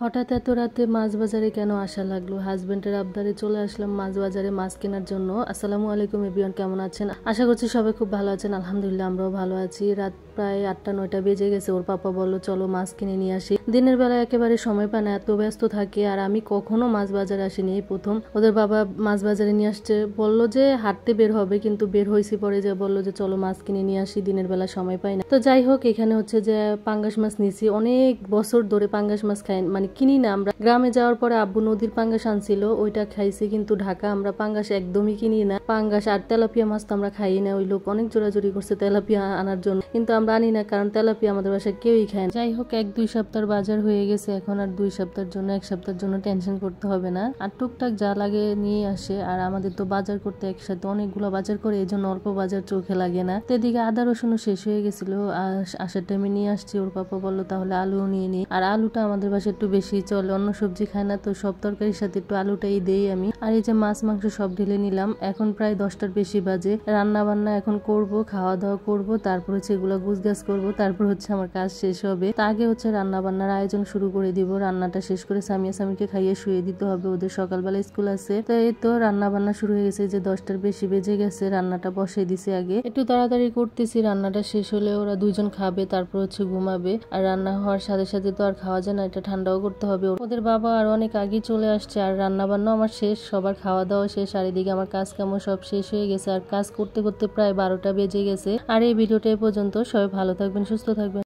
হঠাৎ এত রাতে মাছ বাজারে কেন আসা লাগলো? হাজবেন্ডের আবদারে চলে আসলাম মাছ বাজারে মাছ কেনার জন্য। আসসালামু আলাইকুম এভরিওয়ান, কেমন আছেন? আশা করছি সবাই খুব ভালো আছেন। আলহামদুলিল্লাহ আমরাও ভালো আছি। রাত প্রায় 8টা-9টা বেজে গেছে। ওর পাপা বলল চলো মাছ কিনে নিয়ে আসি। দিনের বেলা একেবারে সময় পায় না, এত ব্যস্ত থাকে। আর আমি কখনো মাছ বাজারে আসিনি, এই প্রথম। ওদের বাবা মাছ বাজারে নিয়ে আসছে, বললো যে হাঁটতে বের হবে, কিন্তু বের হয়েছি পরে যে বললো যে চলো মাছ কিনে নিয়ে আসি, দিনের বেলা সময় পাই না। তো যাই হোক, এখানে হচ্ছে যে পাঙ্গাস মাছ নিছি। অনেক বছর ধরে পাঙ্গাস মাছ খাই, মানে কিনি না আমরা। গ্রামে যাওয়ার পরে আব্বু নদীর পাঙ্গাস আনছিল, ওইটা খাইছি। কিন্তু ঢাকা আমরা পাঙ্গাস একদমই কিনি না। পাঙ্গাস আর তেলাপিয়া মাছ তো আমরা খাই না। ওই লোক অনেক জোরাজোরি করছে তেলাপিয়া আনার জন্য, কিন্তু আমরা আনি না, কারণ তেলাপিয়া আমাদের বাসায় কেউই খায় না। যাই হোক, 1-2 সপ্তাহ বাজার হয়ে গেছে, এখন আর 2 সপ্তাহের জন্য 1 সপ্তাহের জন্য টেনশন করতে হবে না। আর টুকটাক যা লাগে নিয়ে আসে। আর আমাদের তো বাজার করতে একসাথে অনেকগুলো বাজার করে, এই জন্য অল্প বাজার চোখে লাগে না। তো এদিকে আদা রসুনও শেষ হয়ে গেছিল, আসার টাইমে নিয়ে আসছি। ওর পাপা বললো তাহলে আলুও নিয়ে নিই। আর আলুটা আমাদের বাসায় একটু বেশি চলে, অন্য সবজি খায় না, তো সব তরকারির সাথে একটু আলুটাই দেই আমি। আর এই যে মাছ মাংস সব ঢেলে নিলাম। এখন প্রায় 10টার বেশি বাজে। রান্না বান্না এখন করব, খাওয়া দাওয়া করব, তারপর হচ্ছে এগুলো গুছগাছ করব, তারপর হচ্ছে আমার কাজ শেষ হবে। তা আগে হচ্ছে রান্না বান্নার আয়োজন শুরু করে দিব। রান্নাটা শেষ করে সামিয়া সামিকে খাইয়ে শুয়ে দিতে হবে, ওদের সকালবেলা স্কুল আছে। তো এই তো রান্না বান্না শুরু হয়ে গেছে, যে 10টার বেশি বেজে গেছে। রান্নাটা বসিয়ে দিছি আগে, একটু তাড়াতাড়ি করতেছি। রান্নাটা শেষ হলে ওরা দুইজন খাবে, তারপর হচ্ছে ঘুমাবে। আর রান্না হওয়ার সাথে সাথে তো আর খাওয়া যায় না, এটা ঠান্ডাও করতে হবে। ওদের বাবা আর অনেক আগে চলে আসছে। আর রান্না বান্না আমার শেষ, সবার খাওয়া দাওয়া শেষ। আর এদিকে আমার কাজ কামও সব শেষ হয়ে গেছে। আর কাজ করতে করতে প্রায় 12টা বেজে গেছে। আর এই ভিডিওটা এই পর্যন্ত। সবাই ভালো থাকবেন, সুস্থ থাকবেন।